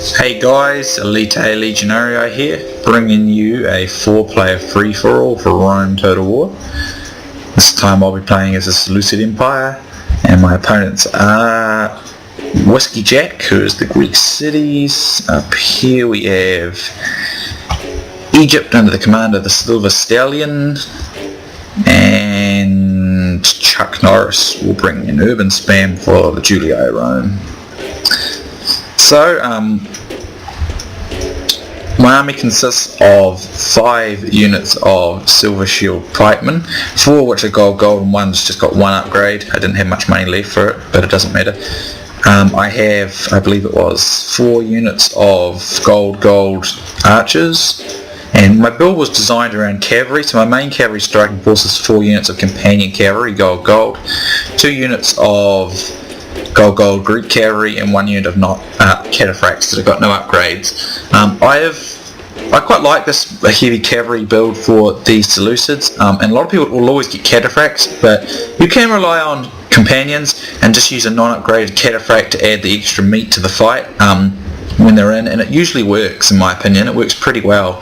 Hey guys, Elite Legionario here, bringing you a 4-player free-for-all for Rome Total War. This time I'll be playing as the Seleucid Empire, and my opponents are Whiskey Jack, who is the Greek cities. Up here we have Egypt under the command of the Silver Stallion, and Chuck Norris will bring an urban spam for the Julli Romans. So, my army consists of 5 units of Silver Shield Pikemen, 4 which are gold, and one's just got 1 upgrade. I didn't have much money left for it, but it doesn't matter. I have, I believe it was, 4 units of gold archers, and my build was designed around cavalry, so my main cavalry striking force is 4 units of companion cavalry, gold, 2 units of gold Greek cavalry, and 1 unit of cataphracts that have got no upgrades. I quite like this heavy cavalry build for the Seleucids, and a lot of people will always get cataphracts, but you can rely on companions and just use a non-upgraded cataphract to add the extra meat to the fight when they're in, and it usually works. In my opinion, it works pretty well.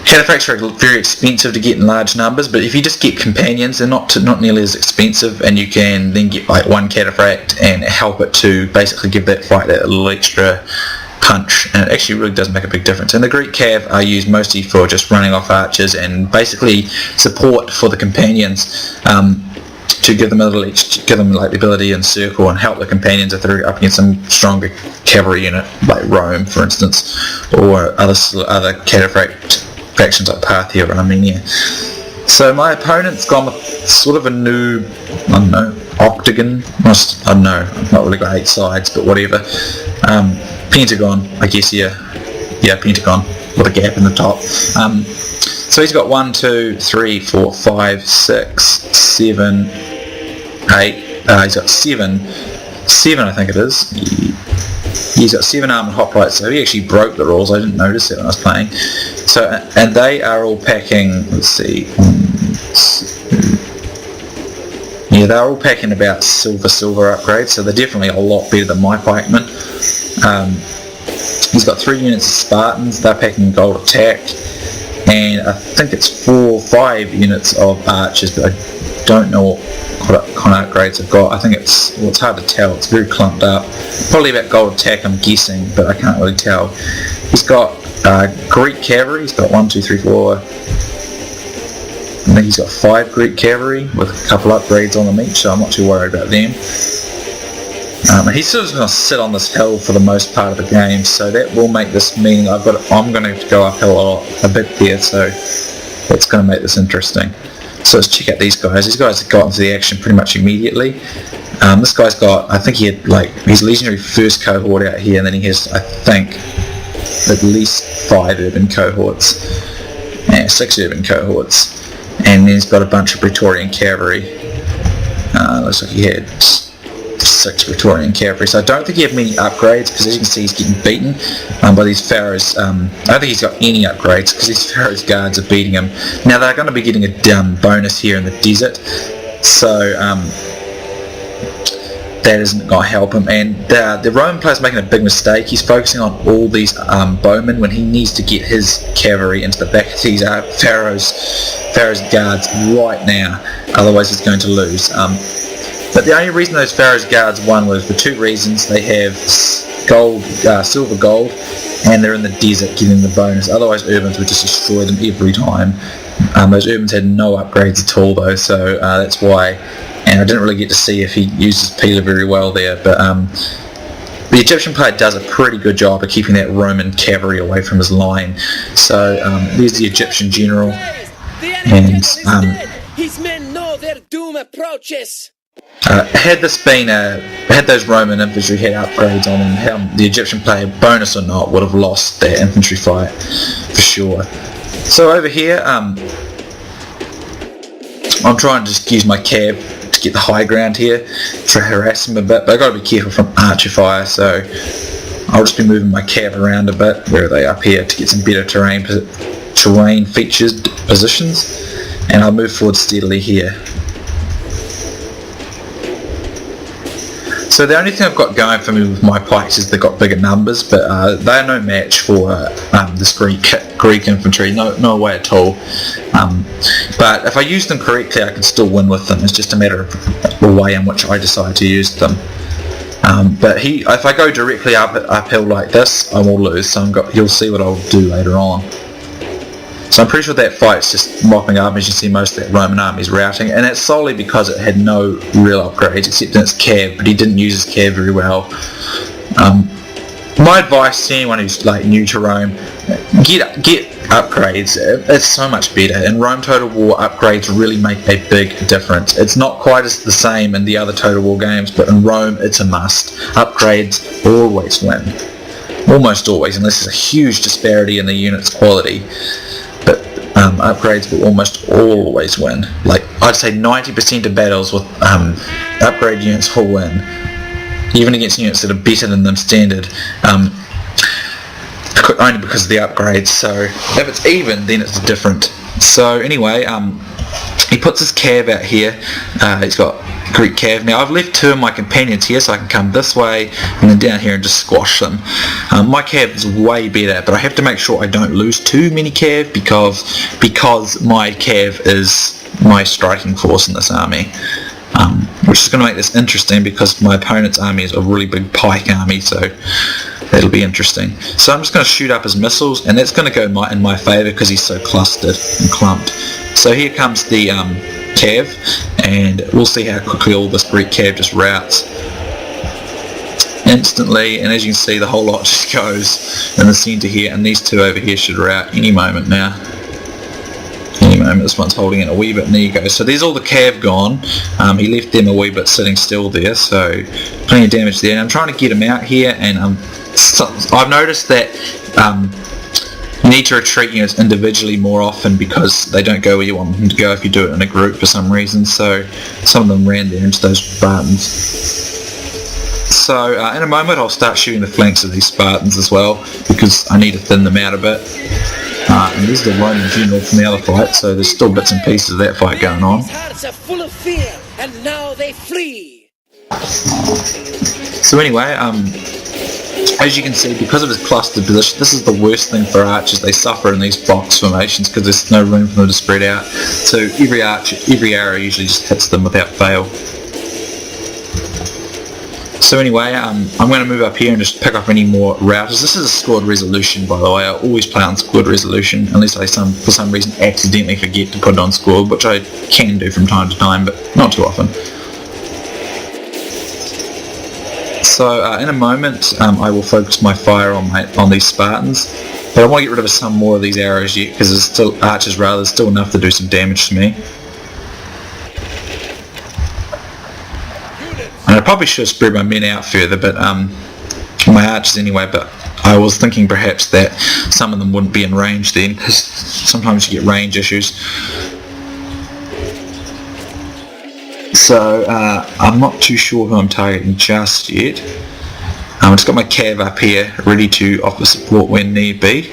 Cataphracts are very expensive to get in large numbers, but if you just get companions, they're not nearly as expensive, and you can then get like 1 cataphract and help it to basically give that fight that little extra punch, and it actually really does make a big difference. And the Greek cav are used mostly for just running off archers and basically support for the companions, to give them like the ability and circle and help the companions if they're up against some stronger cavalry unit like Rome, for instance, or other cataphract factions like Parthia or Armenia. So my opponent's gone with sort of a new, octagon. I don't know, I've not really got 8 sides, but whatever. Pentagon, I guess, yeah, pentagon with a gap in the top. So he's got 1, 2, 3, 4, 5, 6, 7, 8. He's got 7, I think it is. He's got 7 armoured hoplites, so he actually broke the rules. I didn't notice it when I was playing. So, and they are all packing, let's see, 1, 2, yeah, they're all packing about silver upgrades, so they're definitely a lot better than my pikemen. He's got 3 units of Spartans, they're packing gold attack, and I think it's 4 or 5 units of archers, but I don't know what kind of upgrades I've got. I think it's hard to tell, it's very clumped up. Probably about gold attack, I'm guessing, but I can't really tell. He's got Greek cavalry, he's got 1, 2, 3, 4. I think he's got 5 Greek cavalry with a couple upgrades on them each, so I'm not too worried about them. And he's sort of going to sit on this hill for the most part of the game, so that will make this mean I'm going to have to go uphill a bit there, so that's going to make this interesting. So let's check out these guys. These guys have got into the action pretty much immediately. This guy's got, I think he had his legendary first cohort out here, and then he has, I think, at least 5 urban cohorts, and 6 urban cohorts, and then he's got a bunch of Praetorian cavalry. Looks like he had 6 Praetorian cavalry, so I don't think he had many upgrades, because as you can see he's getting beaten by these pharaohs. I don't think he's got any upgrades, because these pharaohs guards are beating him. Now they're going to be getting a bonus here in the desert, so that isn't going to help him. And the Roman player's making a big mistake. He's focusing on all these bowmen when he needs to get his cavalry into the back of these pharaohs guards right now, otherwise he's going to lose. But the only reason those Pharaoh's guards won was for 2 reasons. They have silver gold, and they're in the desert getting the bonus. Otherwise Urbans would just destroy them every time. Those Urbans had no upgrades at all though, so that's why. And I didn't really get to see if he uses Pila very well there, but the Egyptian player does a pretty good job of keeping that Roman cavalry away from his line. So there's the Egyptian general, and his men know their doom approaches. Had those Roman infantry had upgrades on them, the Egyptian player, bonus or not, would have lost that infantry fight for sure. So over here, I'm trying to just use my cab to get the high ground here to harass them a bit, but I've got to be careful from archer fire, so I'll just be moving my cab around a bit. Where are they? Up here, to get some better terrain features positions, and I'll move forward steadily here. So the only thing I've got going for me with my pikes is they've got bigger numbers, but they are no match for this Greek infantry, no way at all. But if I use them correctly, I can still win with them. It's just a matter of the way in which I decide to use them. But if I go directly uphill like this, I will lose. So you'll see what I'll do later on. So I'm pretty sure that fight's just mopping up. As you see, most of that Roman army's routing, and that's solely because it had no real upgrades except in its cav, but he didn't use his cav very well. My advice to anyone who's like new to Rome, get upgrades. It's so much better. In Rome Total War, upgrades really make a big difference. It's not quite as the same in the other Total War games, but in Rome it's a must. Upgrades always win. Almost always, unless there's a huge disparity in the unit's quality. But upgrades will almost always win. Like, I'd say 90% of battles with upgrade units will win, even against units that are better than them standard, only because of the upgrades. So if it's even, then it's different. So anyway, he puts his cav out here. He's got Greek cav. Now I've left two of my companions here so I can come this way and then down here and just squash them. My cav is way better, but I have to make sure I don't lose too many cav because my cav is my striking force in this army, which is going to make this interesting because my opponent's army is a really big pike army, so that'll be interesting. So I'm just going to shoot up his missiles, and that's going to go in my favour because he's so clustered and clumped. So here comes the cav, and we'll see how quickly all this Greek cav just routes instantly. And as you can see, the whole lot just goes in the centre here, and these two over here should rout any moment now. Any moment. This one's holding in a wee bit, and there you go. So there's all the cav gone. He left them a wee bit sitting still there, so plenty of damage there. And I'm trying to get him out here, and I've noticed that you need to retreat units individually more often because they don't go where you want them to go if you do it in a group for some reason. So some of them ran there into those Spartans. So in a moment I'll start shooting the flanks of these Spartans as well because I need to thin them out a bit. And this is the Roman general from the other fight, so there's still bits and pieces of that fight going on. His hearts are full of fear, and now they flee. So anyway, as you can see, because of his clustered position, this is the worst thing for archers. They suffer in these box formations because there's no room for them to spread out. So every arrow usually just hits them without fail. So anyway, I'm going to move up here and just pick up any more routers. This is a squad resolution, by the way. I always play on squad resolution unless I for some reason accidentally forget to put it on squad, which I can do from time to time, but not too often. So in a moment I will focus my fire on these Spartans, but I want to get rid of some more of these arrows yet because there's still archers there's still enough to do some damage to me. And I probably should have spread my men out further, but my archers anyway, but I was thinking perhaps that some of them wouldn't be in range then because sometimes you get range issues. So I'm not too sure who I'm targeting just yet. I've just got my cav up here ready to offer support when need be.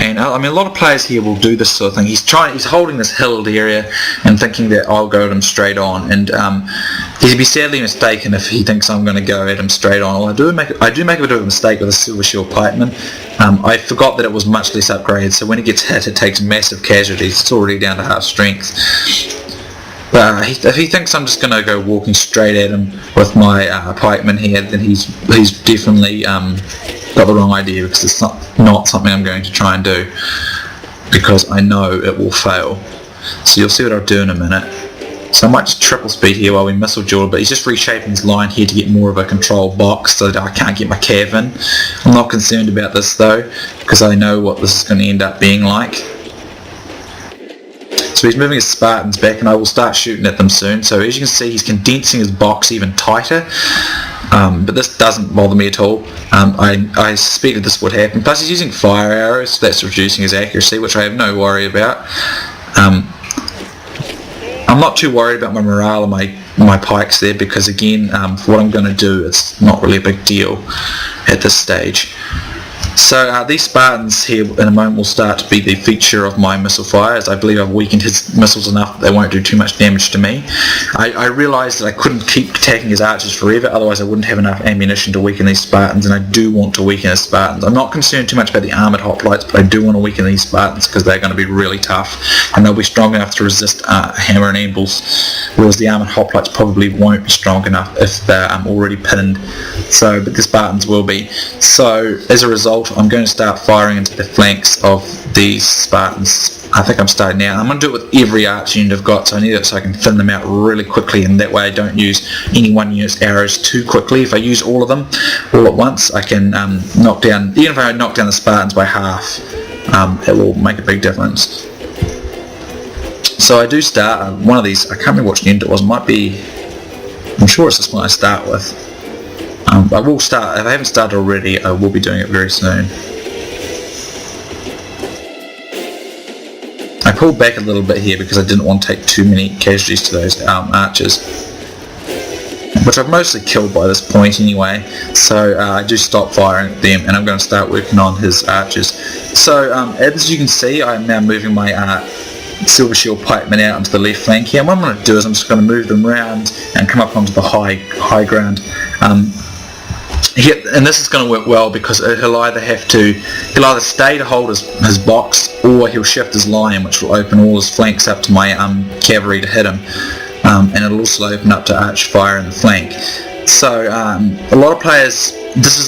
And I mean, a lot of players here will do this sort of thing. He's holding this hilled area and thinking that I'll go at him straight on, and he'd be sadly mistaken if he thinks I'm going to go at him straight on. Well, I do make a bit of a mistake with a Silver Shield Pikeman. I forgot that it was much less upgraded, so when he gets hit it takes massive casualties. It's already down to half strength. But if he thinks I'm just going to go walking straight at him with my pikeman here, then he's definitely got the wrong idea, because it's not something I'm going to try and do, because I know it will fail. So you'll see what I'll do in a minute. So I might just triple speed here while we missile duel, but he's just reshaping his line here to get more of a control box so that I can't get my cav in. I'm not concerned about this though, because I know what this is going to end up being like. So he's moving his Spartans back, and I will start shooting at them soon. So as you can see, he's condensing his box even tighter, but this doesn't bother me at all. I suspected this would happen. Plus he's using fire arrows, so that's reducing his accuracy, which I have no worry about. I'm not too worried about my morale and my pikes there, because again, for what I'm going to do, it's not really a big deal at this stage. So these Spartans here in a moment will start to be the feature of my missile fire, as I believe I've weakened his missiles enough that they won't do too much damage to me. I realised that I couldn't keep attacking his archers forever, otherwise I wouldn't have enough ammunition to weaken these Spartans, and I do want to weaken his Spartans. I'm not concerned too much about the armoured hoplites, but I do want to weaken these Spartans because they're going to be really tough, and they'll be strong enough to resist hammer and anvils, whereas the armoured hoplites probably won't be strong enough if they're already pinned. So, but the Spartans will be. So as a result, I'm going to start firing into the flanks of these Spartans. I think I'm starting now. I'm going to do it with every archer unit I've got, so I need it so I can thin them out really quickly, and that way I don't use any one unit's arrows too quickly. If I use all of them all at once, I can knock down, even if I knock down the Spartans by half, it will make a big difference. So I do start one of these. I can't remember which unit it was. It might be, I'm sure it's this one I start with. I will start, if I haven't started already, I will be doing it very soon. I pulled back a little bit here because I didn't want to take too many casualties to those archers, which I've mostly killed by this point anyway, so I do stop firing at them and I'm going to start working on his archers. So as you can see, I'm now moving my Silver Shield pikemen out onto the left flank here, and what I'm going to do is I'm just going to move them around and come up onto the high ground. And this is going to work well because he'll either stay to hold his box, or he'll shift his line, which will open all his flanks up to my cavalry to hit him, and it'll also open up to arch fire in the flank. So a lot of players, this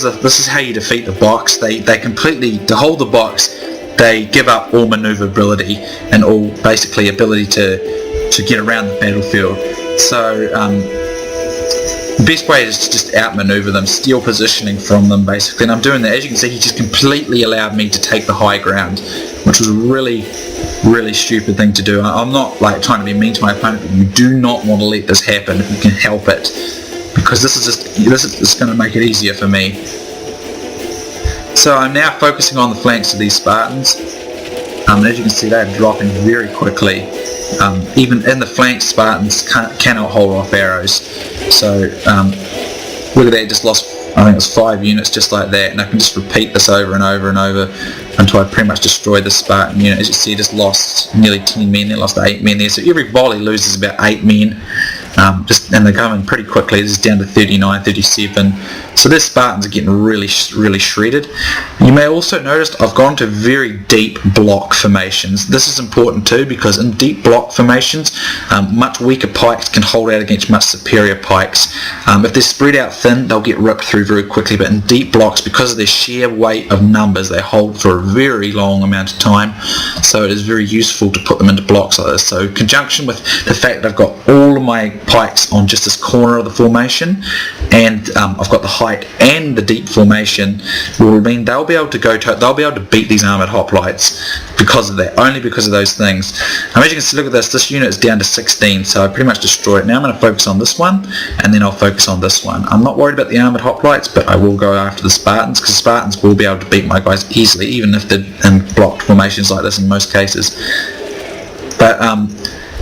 is how you defeat the box. They completely, to hold the box, they give up all maneuverability and all basically ability to get around the battlefield. So the best way is to just outmaneuver them, steal positioning from them basically, and I'm doing that. As you can see, he just completely allowed me to take the high ground, which was a really stupid thing to do. I'm not like trying to be mean to my opponent, but you do not want to let this happen if you can help it, because this is going to make it easier for me. So I'm now focusing on the flanks of these Spartans, and as you can see, they're dropping very quickly. Even in the flanks, Spartans cannot hold off arrows. So look at that, just lost, I think it was 5 units just like that, and I can just repeat this over and over and over until I pretty much destroy the Spartan unit. As you see, just lost nearly 10 men there, lost 8 men there, so every volley loses about 8 men. And they're coming pretty quickly. This is down to 39, 37. So their Spartans are getting really shredded. You may also notice I've gone to very deep block formations. This is important too, because in deep block formations, much weaker pikes can hold out against much superior pikes. If they're spread out thin, they'll get ripped through very quickly, but in deep blocks, because of their sheer weight of numbers, they hold for a very long amount of time. So it is very useful to put them into blocks like this. So in conjunction with the fact that I've got all of my pikes on just this corner of the formation, and I've got the height and the deep formation, will mean they'll be able to beat these armoured hoplites because of that, only because of those things. As you can see, look at this unit is down to 16, so I pretty much destroyed it. Now I'm going to focus on this one, and then I'll focus on this one. I'm not worried about the armoured hoplites, but I will go after the Spartans, because Spartans will be able to beat my guys easily, even if they're in blocked formations like this in most cases. But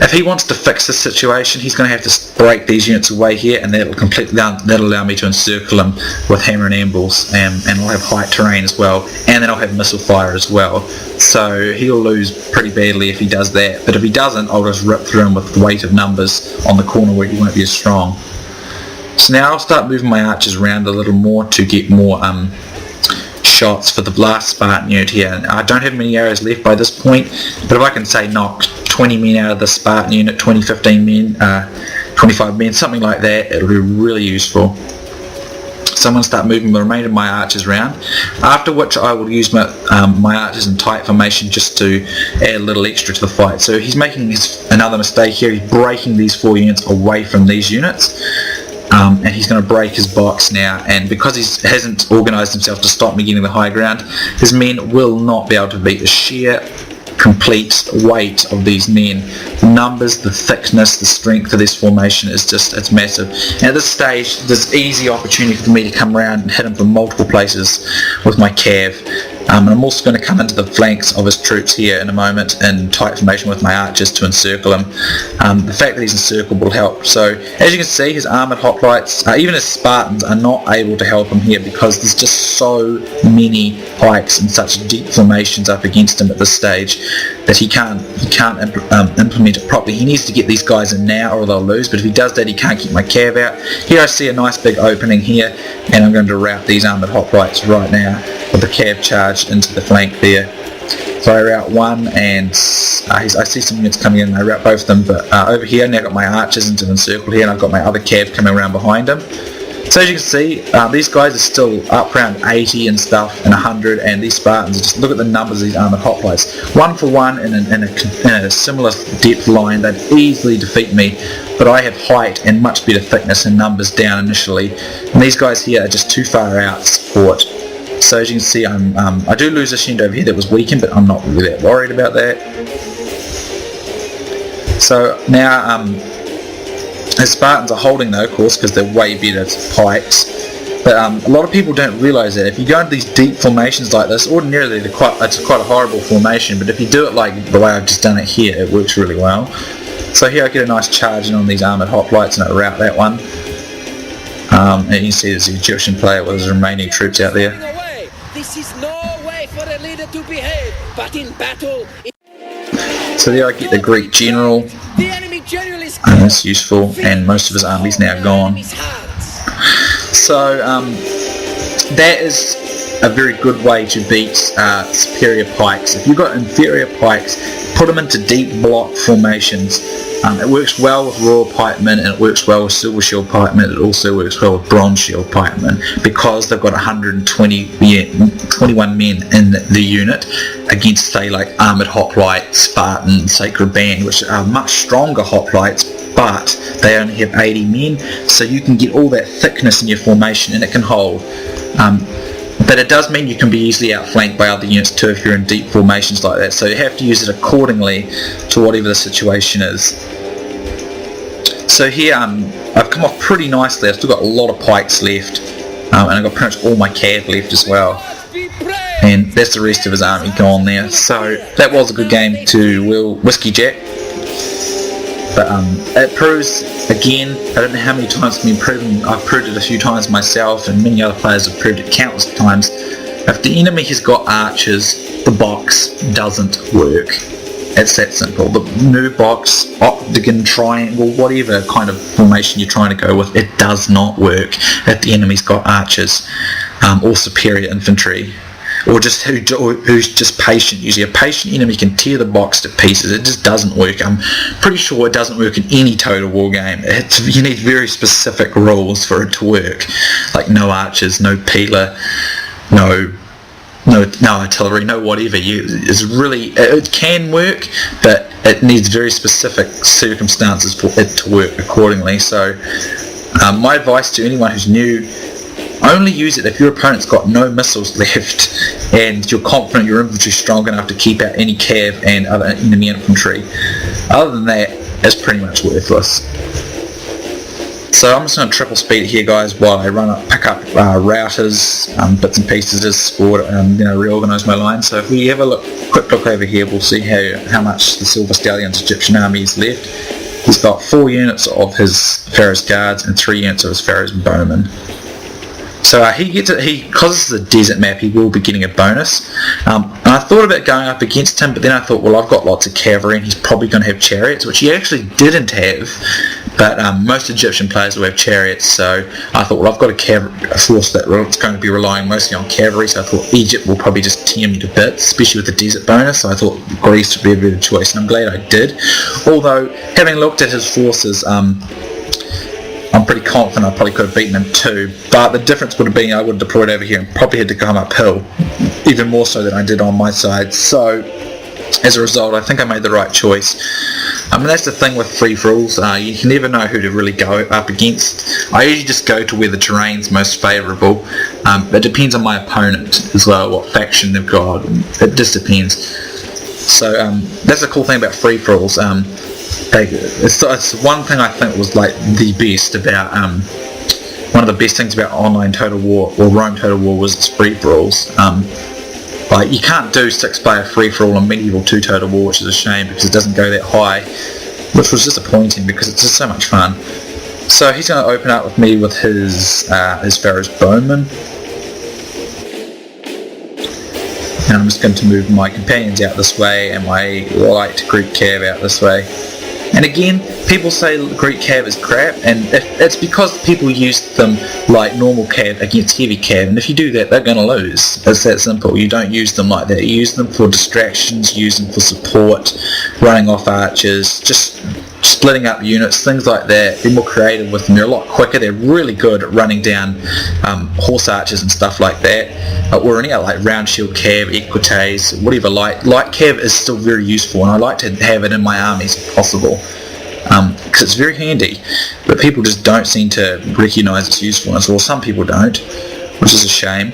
if he wants to fix this situation, he's going to have to break these units away here, and that'll allow me to encircle him with hammer and anvils, and I'll have height terrain as well, and then I'll have missile fire as well. So he'll lose pretty badly if he does that, but if he doesn't, I'll just rip through him with the weight of numbers on the corner where he won't be as strong. So now I'll start moving my archers around a little more to get more shots for the last Spartan unit here. And I don't have many arrows left by this point, but if I can say knock 20 men out of the Spartan unit, 20, 15 men, 25 men, something like that, it'll be really useful. So I'm going to start moving the remainder of my archers around, after which I will use my archers in tight formation just to add a little extra to the fight. So he's making another mistake here. He's breaking these 4 units away from these units. And he's going to break his box now, and because he hasn't organised himself to stop me getting the high ground, his men will not be able to beat the sheer complete weight of these men. The numbers, the thickness, the strength of this formation is just, it's massive. And at this stage, there's easy opportunity for me to come around and hit him from multiple places with my cav. And I'm also going to come into the flanks of his troops here in a moment in tight formation with my archers to encircle him. The fact that he's encircled will help. So as you can see, his armoured hoplites, even his Spartans, are not able to help him here because there's just so many pikes and such deep formations up against him at this stage that he can't implement it properly. He needs to get these guys in now or they'll lose, but if he does that he can't keep my cav out. Here I see a nice big opening here, and I'm going to rout these armoured hoplites right now with the cav charged into the flank there. So I rout one, and I see some units coming in and I rout both of them, but over here now I've got my archers into the circle here, and I've got my other cav coming around behind him. So as you can see, these guys are still up around 80 and stuff and 100, and these Spartans, just look at the numbers of these armoured hoplites. One for one in a similar depth line, they'd easily defeat me, but I have height and much better thickness and numbers down initially, and these guys here are just too far out to support. So as you can see, I do lose this unit over here that was weakened, but I'm not really that worried about that. So now the Spartans are holding though, of course, because they're way better pikes. But a lot of people don't realise that if you go into these deep formations like this, ordinarily it's quite a horrible formation, but if you do it like the way I've just done it here, it works really well. So here I get a nice charge in on these armoured hoplites and I rout that one. And you can see there's the Egyptian player with his remaining troops out there. This is no way for a leader to behave, but in battle... So there I get the Greek general, and that's useful, and most of his army's now gone. So that is a very good way to beat superior pikes. If you've got inferior pikes, put them into deep block formations. It works well with royal pikemen, and it works well with silver shield pikemen. It also works well with bronze shield pikemen because they've got 21 men in the unit against, say, like armoured hoplite, Spartan, sacred band, which are much stronger hoplites, but they only have 80 men, so you can get all that thickness in your formation and it can hold. But it does mean you can be easily outflanked by other units too if you're in deep formations like that, so you have to use it accordingly to whatever the situation is. So here I've come off pretty nicely. I've still got a lot of pikes left, and I've got pretty much all my cav left as well, and that's the rest of his army gone there. So that was a good game to Whiskey Jack. But it proves, again, I don't know how many times it's been proven, I've proved it a few times myself, and many other players have proved it countless times. If the enemy has got archers, the box doesn't work. It's that simple. The new box, octagon, triangle, whatever kind of formation you're trying to go with, it does not work if the enemy's got archers or superior infantry. Or just who's just patient. Usually a patient enemy can tear the box to pieces. It just doesn't work. I'm pretty sure it doesn't work in any Total War game. You need very specific rules for it to work, like no archers, no peeler, no artillery, no whatever. It can work, but it needs very specific circumstances for it to work accordingly. So my advice to anyone who's new: only use it if your opponent's got no missiles left and you're confident your infantry's strong enough to keep out any cav and other enemy infantry. Other than that, it's pretty much worthless. So I'm just going to triple speed it here, guys, while I pick up routers, bits and pieces to support reorganise my line. So if we have a quick look over here, we'll see how much the Silver Stallion's Egyptian army is left. He's got 4 units of his Pharaoh's Guards and 3 units of his Pharaoh's Bowmen. So because this is a desert map, he will be getting a bonus. And I thought about going up against him, but then I thought, well, I've got lots of cavalry and he's probably going to have chariots, which he actually didn't have. But most Egyptian players will have chariots, so I thought, well, I've got a force that's going to be relying mostly on cavalry, so I thought Egypt will probably just tear me to bits, especially with the desert bonus, so I thought Greece would be a better choice, and I'm glad I did. Although, having looked at his forces, I'm pretty confident I probably could have beaten him too, but the difference would have been I would have deployed over here and probably had to come uphill, even more so than I did on my side. So as a result, I think I made the right choice. I mean, that's the thing with free-for-alls, you can never know who to really go up against. I usually just go to where the terrain's most favourable. It depends on my opponent as well, what faction they've got. It just depends. So that's the cool thing about free-for-alls. It's one thing I think was like the best about one of the best things about online Total War or Rome Total War was its free-for-alls. Like, you can't do 6-player free-for-all in Medieval 2 Total War, which is a shame because it doesn't go that high, which was disappointing because it's just so much fun. So he's going to open up with me with his Pharaoh's Bowman. And I'm just going to move my companions out this way and my light Greek cav out this way. And again, people say Greek cav is crap, and it's because people use them like normal cav against heavy cav, and if you do that, they're going to lose. It's that simple. You don't use them like that. You use them for distractions, use them for support, running off archers, just splitting up units, things like that. Be more creative with them. They're a lot quicker. They're really good at running down horse archers and stuff like that. Or any other like round shield cav, equites, whatever. Light cav is still very useful, and I like to have it in my armies if possible, because it's very handy. But people just don't seem to recognise its usefulness. Well, some people don't, which is a shame.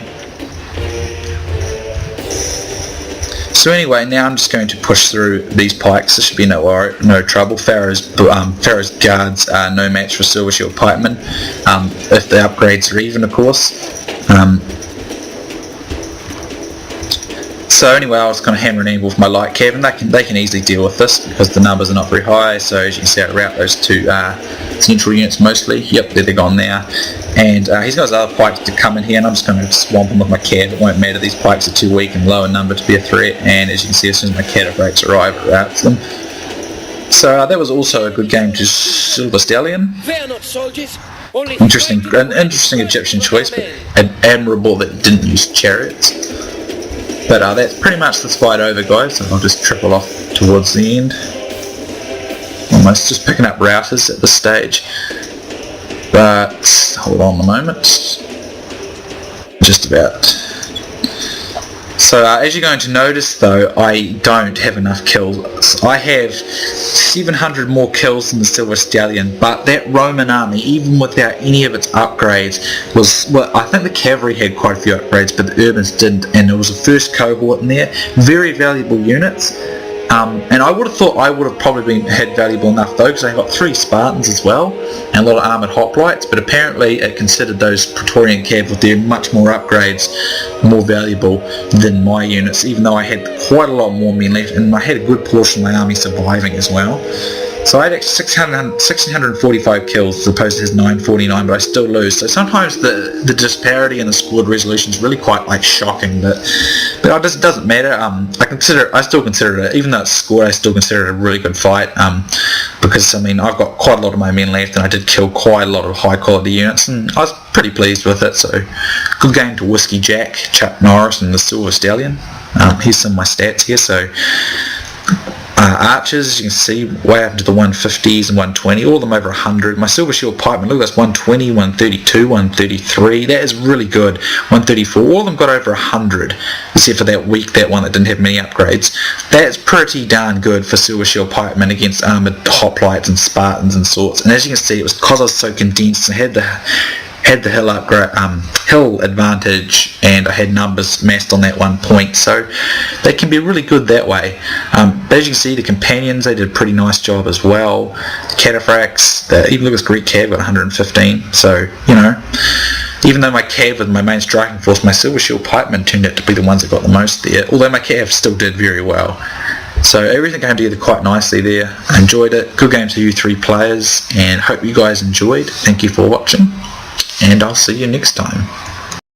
So anyway, now I'm just going to push through these pikes. There should be no trouble. Pharaoh's guards are no match for Silver Shield Pikemen, if the upgrades are even, of course. So anyway, I was going to hammer and anvil with my light cav, and they can easily deal with this because the numbers are not very high. So as you can see, I route those two central units mostly. Yep, there they're gone now. And he's got his other pikes to come in here, and I'm just going to swamp them with my cav. It won't matter. These pikes are too weak and low in number to be a threat. And as you can see, as soon as my cataphracts arrive, it routes them. So that was also a good game to Silver Stallion. Interesting Egyptian choice, but admirable that it didn't use chariots. But that's pretty much this fight over, guys. So I'll just triple off towards the end. Almost just picking up routers at this stage. But hold on a moment. Just about. So as you're going to notice, though, I don't have enough kills. I have 700 more kills than the Silver Stallion, but that Roman army, even without any of its upgrades, was, well, I think the cavalry had quite a few upgrades, but the urbans didn't, and it was the first cohort in there. Very valuable units. And I would have thought I would have probably had valuable enough though, because I got 3 Spartans as well and a lot of armoured hoplites, but apparently it considered those Praetorian cav with their much more upgrades more valuable than my units, even though I had quite a lot more men left, and I had a good portion of my army surviving as well. So I had 1,645 kills as opposed to his 949, but I still lose. So sometimes the disparity in the squad resolution is really quite like shocking. But it doesn't matter. I still consider it, even though it's scored, I still consider it a really good fight. Because I mean, I've got quite a lot of my men left, and I did kill quite a lot of high quality units, and I was pretty pleased with it. So good game to Whiskey Jack, Chuck Norris, and the Silver Stallion. Here's some of my stats here. So. Archers, as you can see, way up into the 150s and 120, all of them over 100. My Silver Shield Pikemen, look, that's 120, 132, 133. That is really good. 134. All of them got over 100, except for that one that didn't have many upgrades. That's pretty darn good for Silver Shield Pikemen against armoured hoplites and Spartans and sorts. And as you can see, it was because I was so condensed and had the hill advantage, and I had numbers massed on that one point, so they can be really good that way. But as you can see, the companions, they did a pretty nice job as well. The cataphracts, even Lucas Greek cav got 115, so you know, even though my cav with my main striking force, my Silver Shield Pikemen turned out to be the ones that got the most there, although my cav still did very well. So everything came together quite nicely there. I enjoyed it. Good game to you 3 players, and hope you guys enjoyed. Thank you for watching, and I'll see you next time.